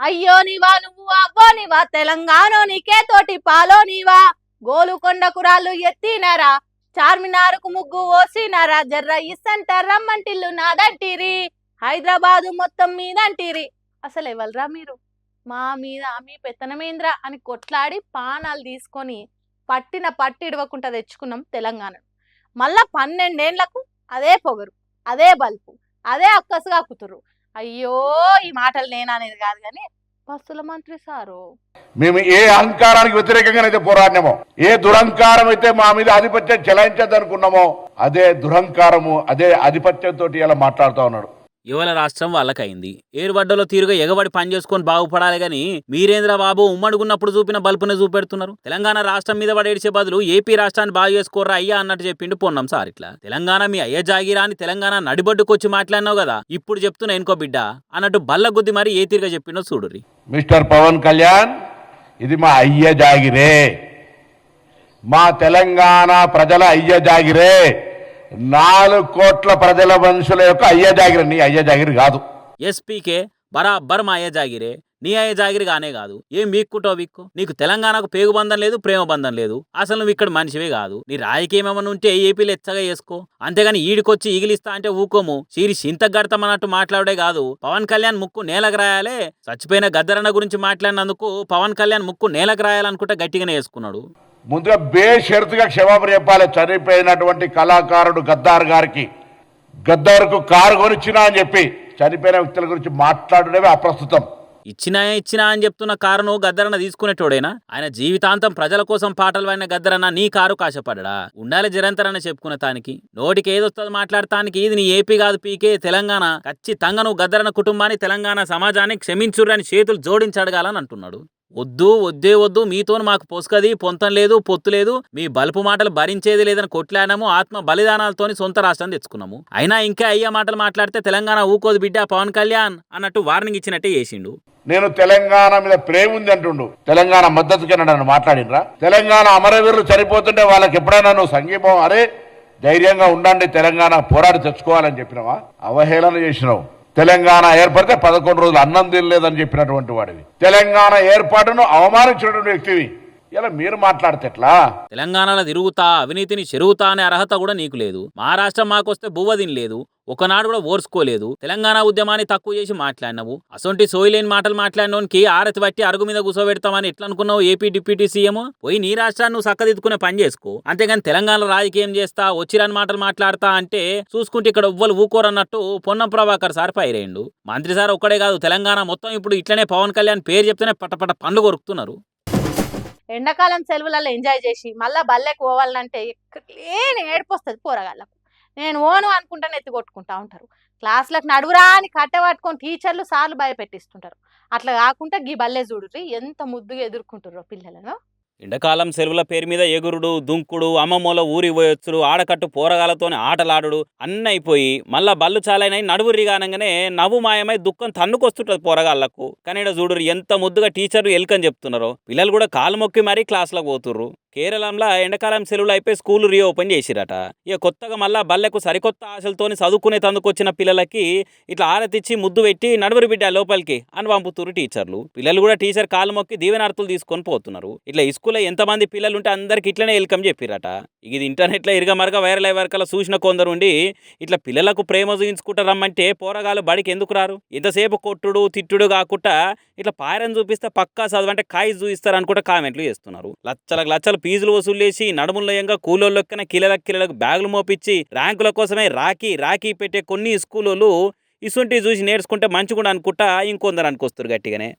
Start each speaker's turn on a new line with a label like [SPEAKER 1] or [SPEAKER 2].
[SPEAKER 1] అయ్యో నీవా నువ్వు అవ్వో నీవా తెలంగాణ నీకే తోటి పాలో నీవా గోలుకొండ కురాళ్ళు ఎత్తినారా చార్మినారుకు ముగ్గు ఓసినారా జర్ర ఇస్సంట రమ్మంటిల్లు నాదంటిరి హైదరాబాదు మొత్తం మీదంటిరి. అసలు ఎవల్రా మీరు? మా మీద మీ పెత్తనమేంద్ర అని కొట్లాడి పానాలు తీసుకొని పట్టిన పట్టి ఇడవకుండా తెచ్చుకున్నాం తెలంగాణ. మళ్ళా 12 ఏళ్లకు అదే పొగరు, అదే బల్పు, అదే అక్కసుగా కుతురు. అయ్యో ఈ మాటలు నేననేది కాదు కానీ బస్సుల మంత్రి సారు,
[SPEAKER 2] మేము ఏ అహంకారానికి వ్యతిరేకంగానైతే పోరాడినామో, ఏ దురహంకారం అయితే మా మీద ఆధిపత్యం చెలాయించద్దనుకున్నామో అదే దురహంకారము, అదే ఆధిపత్యంతో ఇలా మాట్లాడుతూ ఉన్నాడు.
[SPEAKER 3] యువల రాష్ట్రం వాళ్ళకైంది. ఏరుబడ్డలో తీరుగా ఎగబడి పని చేసుకొని బాగుపడాలి గాని మీరేంద్ర బాబు ఉమ్మడుగున్నప్పుడు చూపిన బల్పునే చూపెడుతున్నారు. తెలంగాణ రాష్ట్రం మీద పడేసే బదులు ఏపీ రాష్ట్రాన్ని బాగు చేసుకోర్రా అయ్యా అన్నట్టు చెప్పిండు పొన్నం సార్. ఇట్లా తెలంగాణ మీ అయ్య జాగిరా అని తెలంగాణ నడిబడ్డుకొచ్చి మాట్లాడినావు కదా, ఇప్పుడు చెప్తున్నా ఎనుకో బిడ్డ అన్నట్టు బల్ల గుద్ది మరి ఏ తీరుగా చెప్పిండో చూడుర్రి.
[SPEAKER 2] మిస్టర్ పవన్ కళ్యాణ్, ఇది మా అయ్య జాగిరే, మా తెలంగాణ ప్రజల అయ్య జాగిరే, 4 కోట్ల ప్రజల మనుషుల యొక్క అయ్య జాగిరి, నీ అయ్య జాగిరి కాదు.
[SPEAKER 3] ఎస్పీకే బరాబర్ మా అయ్య జాగిరే, నీ అయ్య జాగిరి కానే కాదు. ఏం వీక్కుంటో వీక్కు, నీకు తెలంగాణకు పేగు బంధం లేదు, ప్రేమ బంధం లేదు. అసలు నువ్వు ఇక్కడ మనిషివే కాదు. నీ రాజకీయం ఏమన్నా ఉంటే ఏపీలో ఎచ్చగా చేసుకో, అంతేగాని ఈడికొచ్చి ఈగిలిస్తా అంటే ఊకోము. సీరి సింతగడతామన్నట్టు మాట్లాడే కాదు. పవన్ కళ్యాణ్ ముక్కు నేలకు రాయాలే. చచ్చిపోయిన గద్దరన్న గురించి మాట్లాడినందుకు పవన్ కళ్యాణ్ ముక్కు నేలకు రాయాలనుకుంటే గట్టిగానే వేసుకున్నాడు.
[SPEAKER 2] ముందుగా బేషరతుగా క్షమాపణ చెప్పాలి. చనిపోయినటువంటి కళాకారుడు గద్దార్ గారికి, గద్దార్కు కారు కొనిచ్చినా అని చెప్పి చనిపోయిన వ్యక్తుల గురించి మాట్లాడడమే అప్రస్తుతం.
[SPEAKER 3] ఇచ్చినా అని చెప్తున్న కారును గద్దరన్న తీసుకునేటోడేనా? ఆయన జీవితాంతం ప్రజల కోసం పాటలు పాడిన గద్దరన్న నీ కారు కాశపడ్డా? ఉండాలి జరంతరన్న చెప్పుకునే తానికి. నోటికి ఏదొస్తుంది మాట్లాడటానికి. ఇది నీ ఏపీ కాదు, పీకే తెలంగాణ. ఖచ్చితంగా నువ్వు గద్దరన్న కుటుంబాన్ని, తెలంగాణ సమాజాన్ని క్షమించుర్రని చేతులు జోడించి అడగాలని అంటున్నాడు. వద్దు మీతో మాకు పొసుకది, పొంతం లేదు, పొత్తు లేదు, మీ బలుపు మాటలు భరించేది లేదని కొట్లాడాము. ఆత్మ బలిదానాలతోని సొంత రాష్ట్రం తెచ్చుకున్నాము. అయినా ఇంకా అయ్యా మాటలు మాట్లాడితే తెలంగాణ ఊకోదు బిడ్డ పవన్ కళ్యాణ్ అన్నట్టు వార్నింగ్ ఇచ్చినట్టే చేసిండు.
[SPEAKER 2] నేను తెలంగాణ మీద ప్రేమ ఉంది అంటుండు. తెలంగాణ మద్దతుకి నన్ను మాట్లాడినరా? తెలంగాణ అమరవీరులు చనిపోతుంటే వాళ్ళకి ఎప్పుడైనా నువ్వు సంఘీభావం, అరే ధైర్యంగా ఉండండి, తెలంగాణ పోరాడి తెచ్చుకోవాలని చెప్పినావా? అవహేళన చేసినావు. తెలంగాణ ఏర్పడితే 11 రోజులు అన్నం తినలేదని చెప్పినటువంటి వాడివి. తెలంగాణ ఏర్పాటును అవమానించినటువంటి వ్యక్తివి. ఇలా మీరు మాట్లాడితే ఎట్లా?
[SPEAKER 3] తెలంగాణలో తిరుగుతా, అవినీతిని చెరుగుతా అనే అర్హత కూడా నీకు లేదు. మహారాష్ట్ర మాకొస్తే బువ్వదిని లేదు, ఒకనాడు కూడా ఓర్చుకోలేదు. తెలంగాణ ఉద్యమాన్ని తక్కువ చేసి మాట్లాడినావు. అసొంటి సోయిలేని మాటలు మాట్లాడినోనికి ఆరతి బట్టి అరుగు మీద కూసోబెడతామని ఎట్లా అనుకున్నావు? ఏపీ డిప్యూటీ సీఎం పోయి నీ రాష్ట్రాన్ని నువ్వు చక్కదిద్దుకునే పని చేసుకో. అంతేగాని తెలంగాణ రాజకీయం చేస్తా, వచ్చిరాని మాటలు మాట్లాడతా అంటే చూసుకుంటే ఇక్కడ ఎవ్వరు ఊకోరన్నట్టు పొన్నం ప్రభాకర్ సార్ పైరేండు. మంత్రి సార్ ఒక్కడే కాదు, తెలంగాణ మొత్తం ఇప్పుడు ఇట్లనే పవన్ కళ్యాణ్ పేరు చెప్తేనే పట్టపట్ట పండ్లు కొరుకుతున్నారు.
[SPEAKER 1] ఎండాకాలం సెలవులలో ఎంజాయ్ చేసి మళ్ళా బల్లెకి పోవాలంటే లేని ఏడిపోస్తుంది పోరగాళ్ళకు. నేను ఓను అనుకుంటాను ఎత్తి కొట్టుకుంటా ఉంటారు. క్లాసులకు నడువురా అని కట్టె పట్టుకొని టీచర్లు సార్లు భయపెట్టిస్తుంటారు. అట్లా కాకుండా గీ బల్లె చూడుర్రి ఎంత ముద్దుగా ఎదుర్కొంటారో పిల్లలను.
[SPEAKER 3] ఎండాకాలం సెలవుల పేరు మీద ఎగురుడు, దుంకుడు, అమ్మమ్మల ఊరి పోయొచ్చుడు, ఆడకట్టు పోరగాలతోని ఆటలాడుడు అన్నీ అయిపోయి మళ్ళా బళ్ళు చాలైనవి నడువురి కానంగానే నవ్వు మాయమై దుఃఖం తన్నుకొస్తుంటది పోరగాళ్లకు. కానీ ఇక్కడ చూడురు ఎంత ముద్దుగా టీచర్లు ఎల్కని చెప్తున్నారు. పిల్లలు కూడా కాలు మొక్కి మరీ క్లాసులకు పోతుర్రు. కేరళంలో ఎండాకాలం సెలవులు అయిపోయి స్కూల్ రీఓపెన్ చేసిరట. ఇక కొత్తగా మళ్ళా బల్లెకు సరికొత్త ఆశలతోని చదువుకునే తందుకొచ్చిన పిల్లలకి ఇట్లా ఆరతిచ్చి ముద్దు పెట్టి నడువురు బిడ్డ లోపలికి అని పంపుతున్నారు టీచర్లు. పిల్లలు కూడా టీచర్ కాలు మొక్కి దీవెనార్తులు తీసుకొని పోతున్నారు. ఇట్లా స్కూల్లో ఎంతమంది పిల్లలు ఉంటే అందరికి ఇట్లనే వెల్కమ్ చెప్పిరట. ఇది ఇంటర్నెట్లో ఇరగమరగా వైరల్ అయ్యే వరకల్లా చూసిన కొందరు ఉండి ఇట్లా పిల్లలకు ప్రేమ చూపించుకుంటారమ్మంటే పోరగాలు బడికి ఎందుకు రారు? ఎంతసేపు కొట్టుడు తిట్టుడు కాకుండా ఇట్లా పాయరని చూపిస్తే పక్కా చదువు అంటే కాయి చూపిస్తారు అనుకుంటే కామెంట్లు చేస్తున్నారు. లచ్చలు ఫీజులు వసూలు చేసి నడుములయంగా కూలోళ్ళొక్కన కిలలకు బ్యాగులు మోపించి ర్యాంకుల కోసమే రాఖీ పెట్టే కొన్ని స్కూళ్ళు ఇసుంటి చూసి నేర్చుకుంటే మంచిగా అనుకుంటా ఇంకొందరు అనుకొస్తారు గట్టిగానే.